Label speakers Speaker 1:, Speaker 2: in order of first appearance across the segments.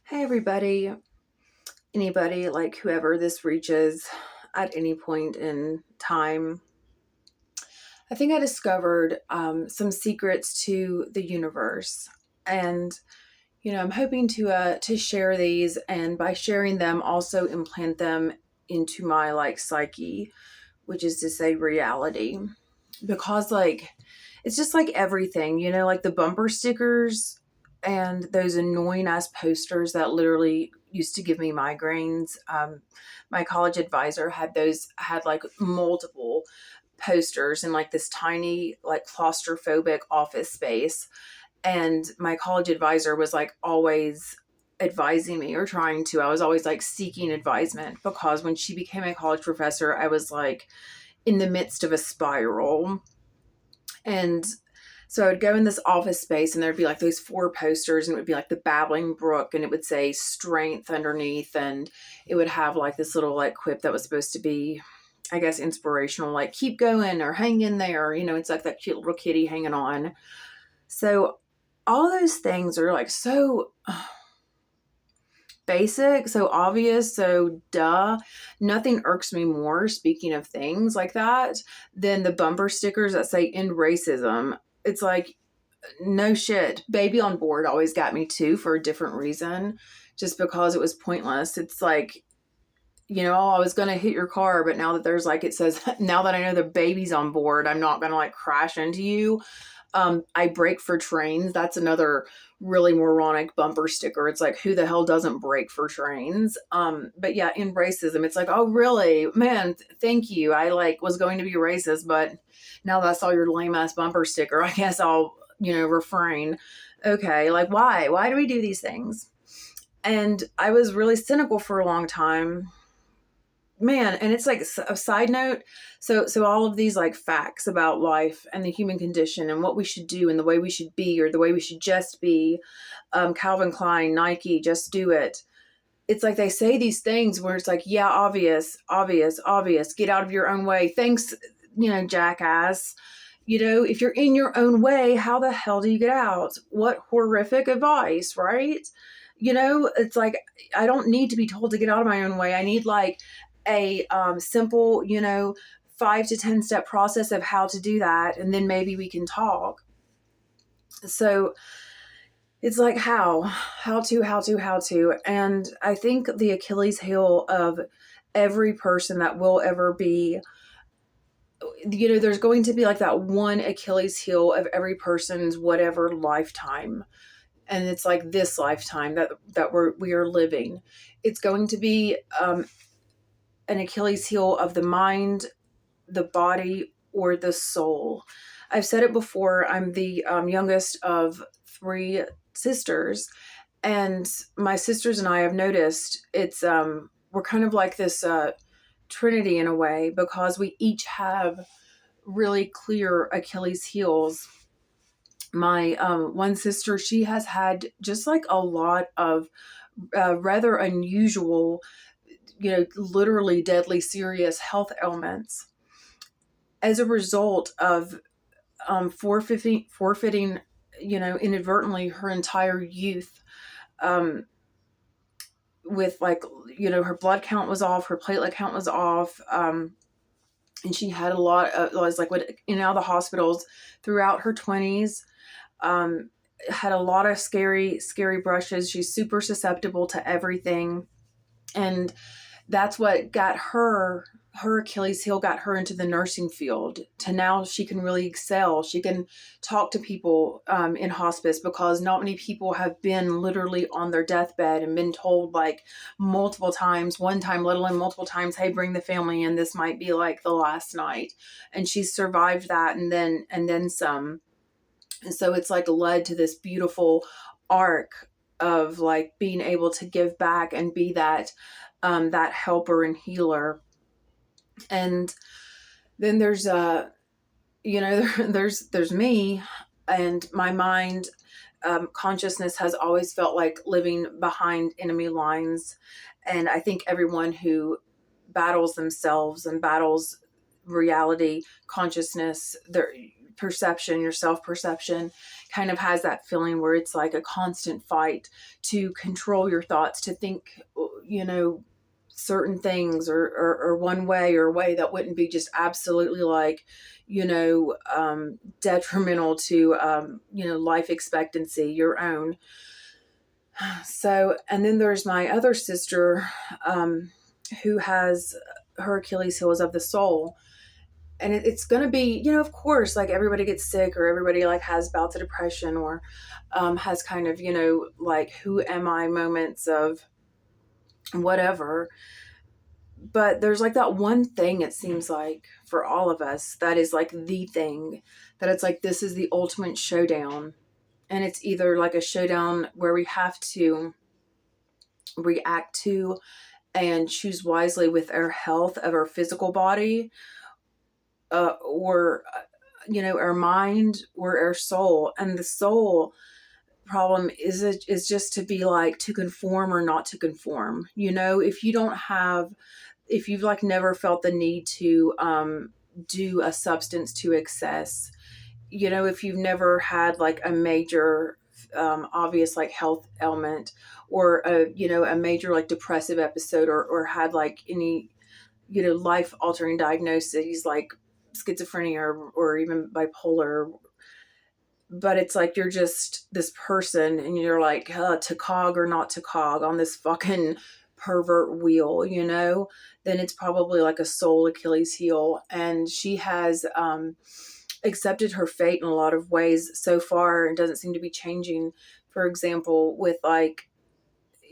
Speaker 1: Hey, everybody, anybody, like whoever this reaches at any point in time. I think I discovered some secrets to the universe, and I'm hoping to share these, and by sharing them, also implant them into my like psyche, which is to say, reality, because it's just like everything, like the bumper stickers and those annoying ass posters that literally used to give me migraines. My college advisor had like multiple posters in like this tiny, like claustrophobic office space. And my college advisor was like always advising me, or trying to. I was always like seeking advisement, because when she became a college professor, I was like in the midst of a spiral. And so I would go in this office space, and there'd be like those four posters, and it would be like the babbling brook, and it would say strength underneath, and it would have like this little like quip that was supposed to be, I guess, inspirational, like keep going or hang in there. It's like that cute little kitty hanging on. So all those things are like so basic, so obvious, so duh. Nothing irks me more, speaking of things like that, than the bumper stickers that say end racism. It's like, no shit. Baby on board always got me too, for a different reason, just because it was pointless. It's like, oh, I was going to hit your car, but now that there's like, it says, now that I know the baby's on board, I'm not going to like crash into you. I brake for trains. That's another really moronic bumper sticker. It's like, who the hell doesn't brake for trains? But yeah, in racism, it's like, oh, really? Man, thank you. I like was going to be racist, but now that I saw your lame ass bumper sticker, I guess I'll, refrain. Okay, like why? Why do we do these things? And I was really cynical for a long time, man. And it's like a side note, so all of these like facts about life and the human condition and what we should do and the way we should be, or the way we should just be, Calvin Klein, Nike, just do it. It's like they say these things where it's like, yeah, obvious, obvious, obvious, get out of your own way, thanks, jackass. If you're in your own way, how the hell do you get out? What horrific advice, right? It's like, I don't need to be told to get out of my own way. I need like a simple, 5 to 10 step process of how to do that. And then maybe we can talk. So it's like, how to. And I think the Achilles heel of every person that will ever be, there's going to be like that one Achilles heel of every person's whatever lifetime. And it's like this lifetime that we are living. It's going to be an Achilles heel of the mind, the body, or the soul. I've said it before. I'm the youngest of three sisters, and my sisters and I have noticed we're kind of like this trinity in a way, because we each have really clear Achilles heels. My one sister, she has had just like a lot of rather unusual, literally deadly serious health ailments as a result of forfeiting, inadvertently her entire youth, with like, her blood count was off, her platelet count was off, and she had a lot of, was like, in and out of the hospitals throughout her 20s. Had a lot of scary brushes. She's super susceptible to everything, and that's what got her Achilles heel, got her into the nursing field. To now she can really excel. She can talk to people in hospice, because not many people have been literally on their deathbed and been told like multiple times, one time, let alone multiple times, hey, bring the family in, this might be like the last night. And she's survived that, and then some. And so it's like led to this beautiful arc of like being able to give back and be that that helper and healer. And then there's there's me and my mind. Consciousness has always felt like living behind enemy lines, and I think everyone who battles themselves and battles reality, consciousness, their perception, your self perception, kind of has that feeling where it's like a constant fight to control your thoughts, to think, you know, certain things, or one way, or a way that wouldn't be just absolutely like, you know, detrimental to, you know, life expectancy, your own. So, and then there's my other sister, who has her Achilles heel is of the soul. And it's going to be, you know, of course, like everybody gets sick, or everybody like has bouts of depression, or has kind of, you know, like who am I moments of whatever. But there's like that one thing, it seems like, for all of us, that is like the thing, that it's like this is the ultimate showdown. And it's either like a showdown where we have to react to and choose wisely with our health of our physical body, or you know, our mind or our soul. And the soul problem is just to be like, to conform or not to conform. You know, if you don't have, if you've like never felt the need to do a substance to excess, you know, if you've never had like a major obvious like health ailment, or a, you know, a major like depressive episode, or had like any, you know, life altering diagnoses like schizophrenia, or even bipolar. But it's like you're just this person, and you're like, to cog or not to cog on this fucking pervert wheel, you know, then it's probably like a soul Achilles heel. And she has accepted her fate in a lot of ways so far, and doesn't seem to be changing. For example, with like,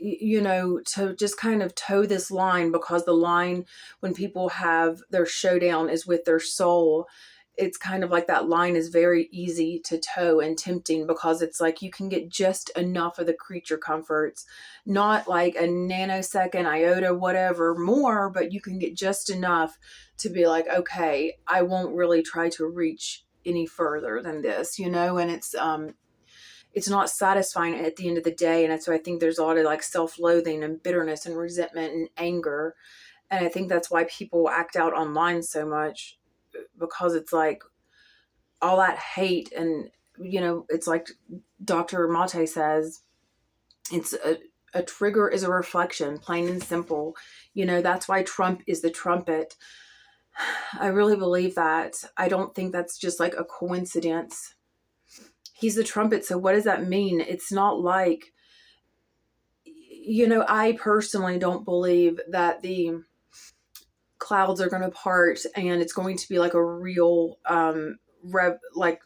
Speaker 1: you know, to just kind of toe this line, because the line when people have their showdown is with their soul, it's kind of like that line is very easy to toe and tempting, because it's like you can get just enough of the creature comforts, not like a nanosecond, iota, whatever more, but you can get just enough to be like, okay, I won't really try to reach any further than this, you know. And it's not satisfying at the end of the day. And so I think there's a lot of like self-loathing and bitterness and resentment and anger. And I think that's why people act out online so much, because it's like all that hate. And, you know, it's like Dr. Mate says, it's a trigger is a reflection, plain and simple. You know, that's why Trump is the trumpet. I really believe that. I don't think that's just like a coincidence. He's the trumpet. So what does that mean? It's not like, you know, I personally don't believe that the clouds are going to part and it's going to be like a real like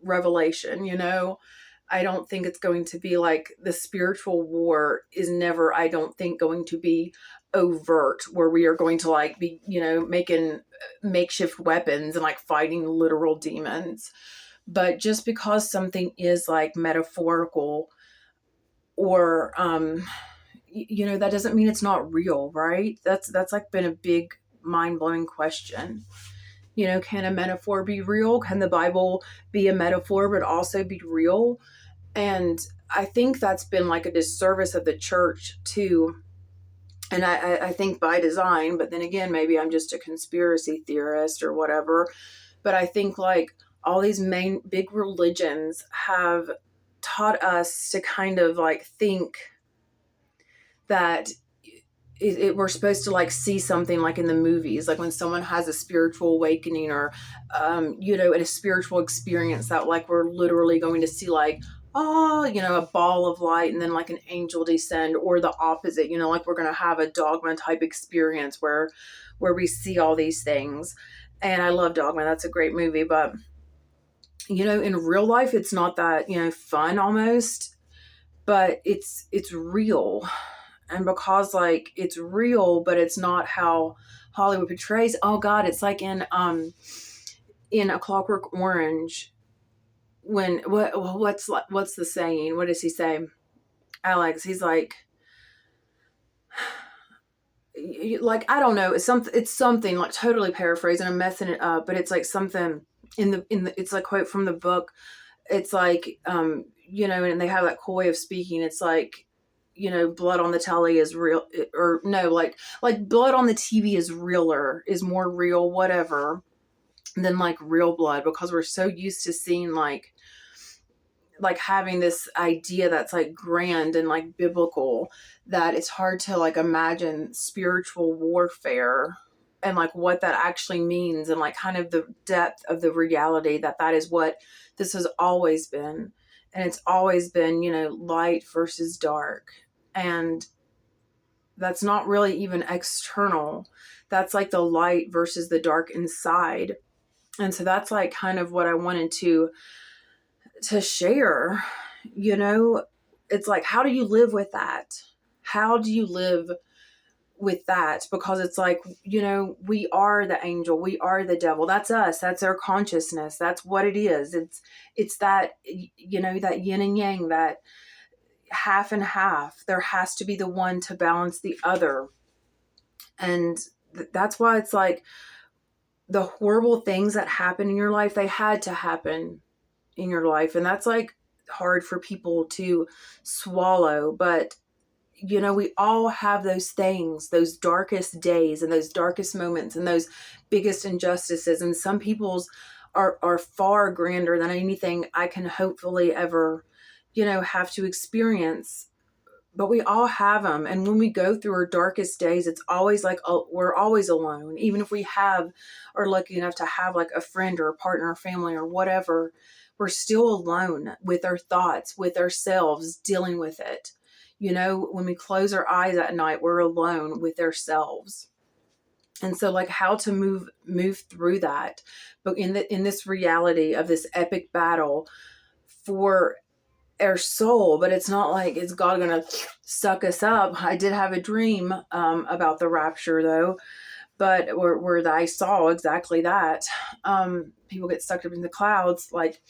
Speaker 1: revelation, you know. I don't think it's going to be like the spiritual war is never, I don't think, going to be overt, where we are going to like be, you know, making makeshift weapons and like fighting literal demons. But just because something is like metaphorical, or you know, that doesn't mean it's not real, right? That's like been a big mind-blowing question. You know, can a metaphor be real? Can the Bible be a metaphor but also be real? And I think that's been like a disservice of the church too. And I think by design, but then again, maybe I'm just a conspiracy theorist or whatever. But I think like all these main big religions have taught us to kind of like think that we're supposed to like see something like in the movies, like when someone has a spiritual awakening, or you know, in a spiritual experience, that like we're literally going to see like, oh, you know, a ball of light and then like an angel descend, or the opposite, you know, like we're going to have a Dogma type experience where we see all these things. And I love Dogma, that's a great movie. But you know, in real life, it's not that, you know, fun almost, but it's real. And because like it's real, but it's not how Hollywood portrays. Oh God, it's like in A Clockwork Orange, when what's the saying? What does he say? Alex, he's like I don't know. It's something like totally paraphrasing. I'm messing it up, but it's like something in the it's like quote from the book. It's like you know, and they have that coy of speaking. It's like, you know, blood on the telly is real, or no, like blood on the TV is realer, is more real, whatever, than like real blood, because we're so used to seeing like, like having this idea that's like grand and like biblical, that it's hard to like imagine spiritual warfare and like what that actually means, and like kind of the depth of the reality that that is what this has always been. And it's always been, you know, light versus dark. And that's not really even external. That's like the light versus the dark inside. And so that's like kind of what I wanted to share. You know, it's like, how do you live with that? How do you live with that? Because it's like, you know, we are the angel, we are the devil. That's us. That's our consciousness. That's what it is. It's that, you know, that yin and yang, that half and half. There has to be the one to balance the other. And that's why it's like the horrible things that happen in your life, they had to happen in your life. And that's like hard for people to swallow. But, you know, we all have those things, those darkest days and those darkest moments and those biggest injustices. And some people's are far grander than anything I can hopefully ever, you know, have to experience. But we all have them. And when we go through our darkest days, it's always like, oh, we're always alone. Even if we are lucky enough to have like a friend or a partner or family or whatever, we're still alone with our thoughts, with ourselves, dealing with it. You know, when we close our eyes at night, we're alone with ourselves. And so like how to move through that. But in this reality of this epic battle for our soul, but it's not like it's God gonna suck us up. I did have a dream about the rapture though, but where I saw exactly that. People get sucked up in the clouds, like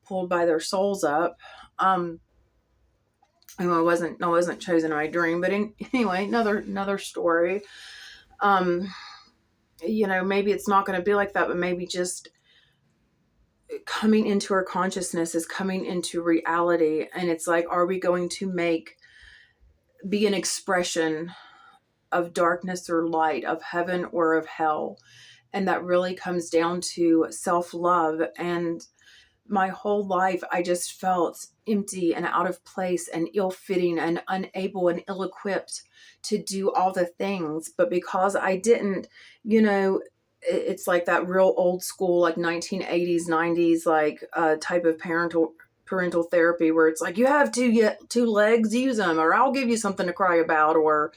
Speaker 1: pulled by their souls up. I wasn't chosen in my dream, but anyway, another story. You know, maybe it's not going to be like that, but maybe just coming into our consciousness is coming into reality. And it's like, are we going to be an expression of darkness or light, of heaven or of hell? And that really comes down to self-love. And my whole life, I just felt empty and out of place and ill-fitting and unable and ill-equipped to do all the things. But because I didn't, you know, it's like that real old school, like 1980s, 90s, like type of parental therapy where it's like, you have two legs, use them, or I'll give you something to cry about, or,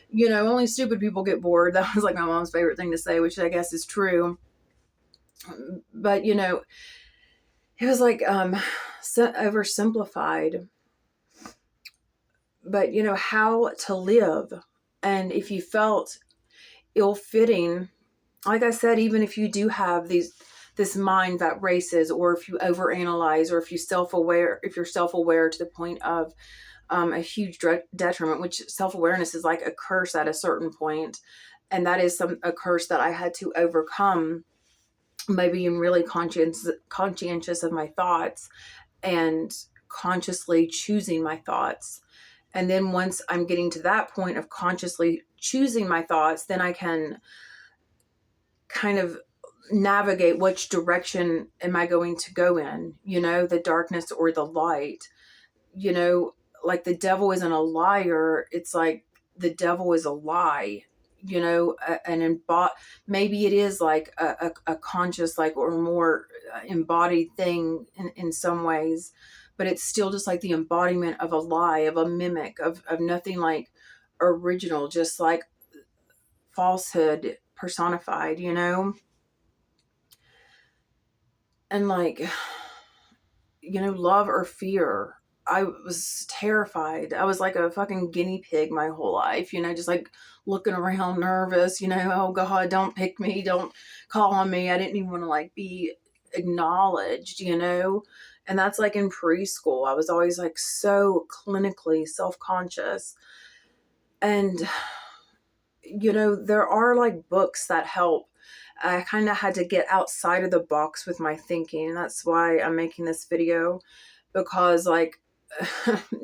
Speaker 1: you know, only stupid people get bored. That was like my mom's favorite thing to say, which I guess is true. But, you know, it was like oversimplified. But, you know, how to live. And if you felt ill-fitting, like I said, even if you do have this mind that races, or if you overanalyze, or if you're self-aware to the point of a huge detriment, which self-awareness is like a curse at a certain point. And that is a curse that I had to overcome by being really conscientious of my thoughts and consciously choosing my thoughts. And then once I'm getting to that point of consciously choosing my thoughts, then I can kind of navigate which direction am I going to go in, you know, the darkness or the light. You know, like the devil isn't a liar. It's like the devil is a lie, you know, maybe it is like a conscious, like, or more embodied thing in some ways, but it's still just like the embodiment of a lie, of a mimic, of nothing like original, just like falsehood personified, you know? And like, you know, love or fear. I was terrified. I was like a fucking guinea pig my whole life, you know, just like looking around nervous, you know, oh God, don't pick me, don't call on me. I didn't even want to like be acknowledged, you know? And that's like in preschool. I was always like so clinically self-conscious. And, you know, there are like books that help. I kind of had to get outside of the box with my thinking. And that's why I'm making this video, because like,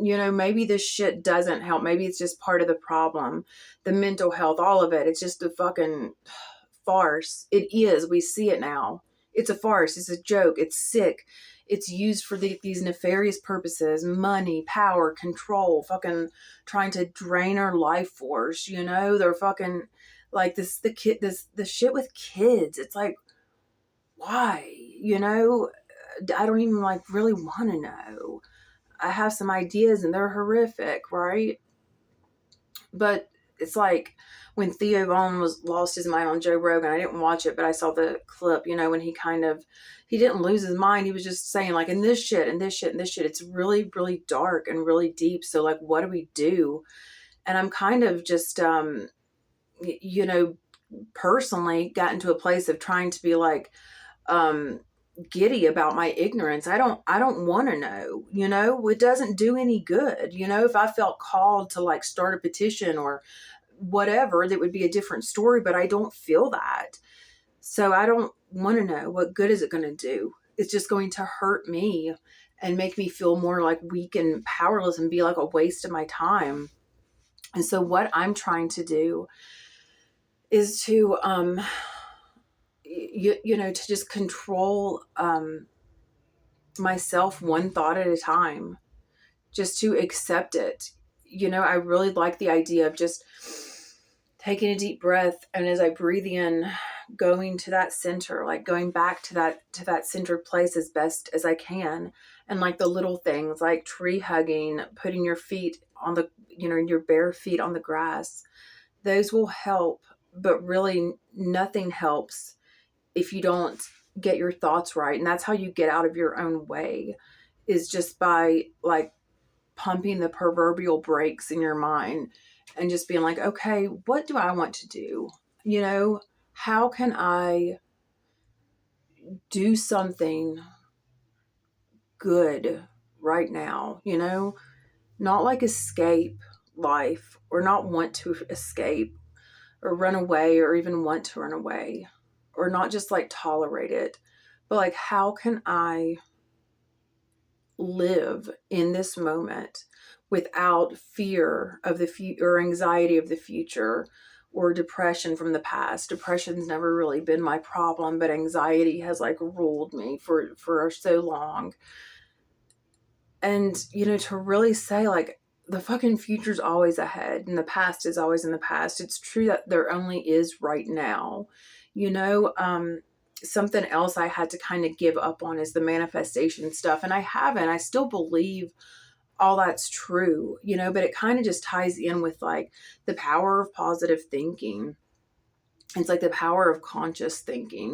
Speaker 1: you know, maybe this shit doesn't help. Maybe it's just part of the problem. The mental health, all of it. It's just a fucking farce. It is. We see it now. It's a farce. It's a joke. It's sick. it's used for these nefarious purposes: money, power, control, fucking trying to drain our life force. They're fucking like the shit with kids. It's like, why? I don't even like really want to know. I have some ideas and they're horrific, right? But it's like when Theo Vaughn was lost his mind on Joe Rogan. I didn't watch it, but I saw the clip, when he didn't lose his mind. He was just saying like, and this shit and this shit and this shit. It's really, really dark and really deep. So like, what do we do? And I'm kind of just, personally gotten to a place of trying to be like, giddy about my ignorance. I don't want to know. It doesn't do any good. If I felt called to like start a petition or whatever, that would be a different story, but I don't feel that. So I don't want to know. What good is it going to do? It's just going to hurt me and make me feel more like weak and powerless and be like a waste of my time. And so what I'm trying to do is to to just control myself one thought at a time, just to accept it. I really like the idea of just taking a deep breath, and as I breathe in, going to that center, like going back to that centered place as best as I can. And like the little things like tree hugging, putting your feet on the your bare feet on the grass, those will help. But really nothing helps if you don't get your thoughts right. And that's how you get out of your own way, is just by like pumping the proverbial brakes in your mind and just being like, okay, what do I want to do? How can I do something good right now? Not like escape life, or not want to escape or run away or even want to run away, or not just like tolerate it, but like, how can I live in this moment without fear of the future or anxiety of the future or depression from the past? Depression's never really been my problem, but anxiety has like ruled me for so long. And to really say like, the fucking future's always ahead and the past is always in the past. It's true that there only is right now. Something else I had to kind of give up on is the manifestation stuff. And I haven't. I still believe all that's true, but it kind of just ties in with like the power of positive thinking. It's like the power of conscious thinking,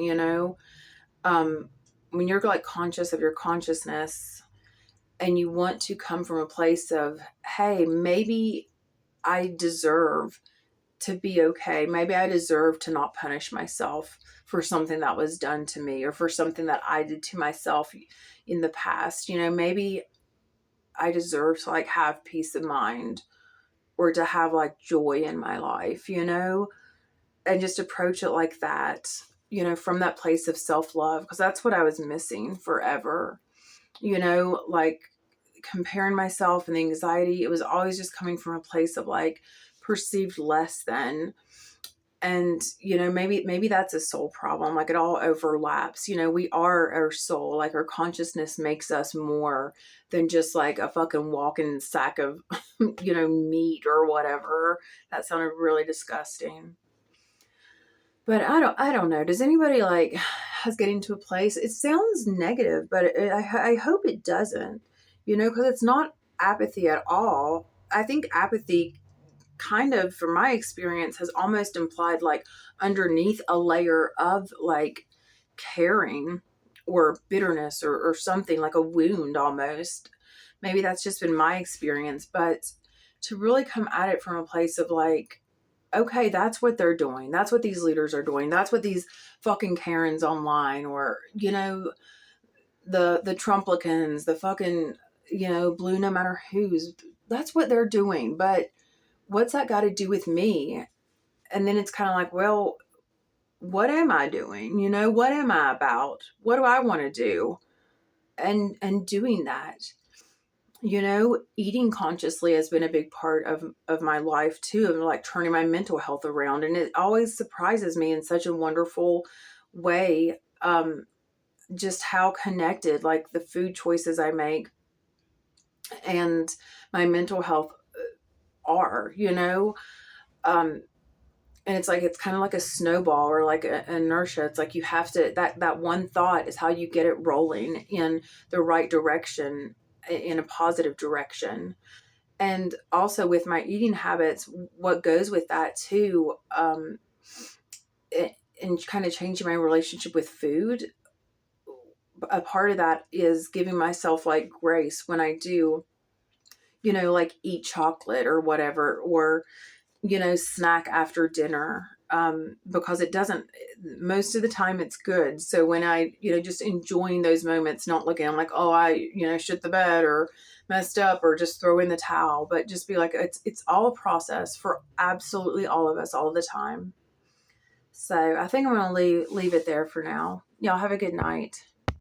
Speaker 1: when you're like conscious of your consciousness and you want to come from a place of, hey, maybe I deserve to be okay. Maybe I deserve to not punish myself for something that was done to me or for something that I did to myself in the past. Maybe I deserve to like have peace of mind or to have like joy in my life, and just approach it like that, from that place of self-love, because that's what I was missing forever, like comparing myself and the anxiety. It was always just coming from a place of like perceived less than. And, maybe that's a soul problem. Like it all overlaps. We are our soul. Like our consciousness makes us more than just like a fucking walking sack of, meat or whatever. That sounded really disgusting. But I don't know. Does anybody like has getting to a place? It sounds negative, but I hope it doesn't, because it's not apathy at all. I think apathy kind of, from my experience, has almost implied like underneath a layer of like caring or bitterness or something, like a wound almost. Maybe that's just been my experience, but to really come at it from a place of like, okay, that's what they're doing. That's what these leaders are doing. That's what these fucking Karens online, or, the Trumplicans, the fucking, blue no matter who's, that's what they're doing. But what's that got to do with me? And then it's kind of like, well, what am I doing? What am I about? What do I want to do? And doing that, eating consciously has been a big part of my life too, of like turning my mental health around. And it always surprises me in such a wonderful way, just how connected like the food choices I make and my mental health are, you know? Um, and it's like, it's kind of like a snowball or like inertia. It's like you have to, that one thought is how you get it rolling in the right direction, in a positive direction. And also with my eating habits, what goes with that too, and kind of changing my relationship with food, a part of that is giving myself like grace when I do, like eat chocolate or whatever, or, snack after dinner. Because it doesn't, most of the time it's good. So when I, just enjoying those moments, not looking, I'm like, oh, I, shit the bed or messed up or just throw in the towel, but just be like, it's all a process for absolutely all of us all the time. So I think I'm going to leave it there for now. Y'all have a good night.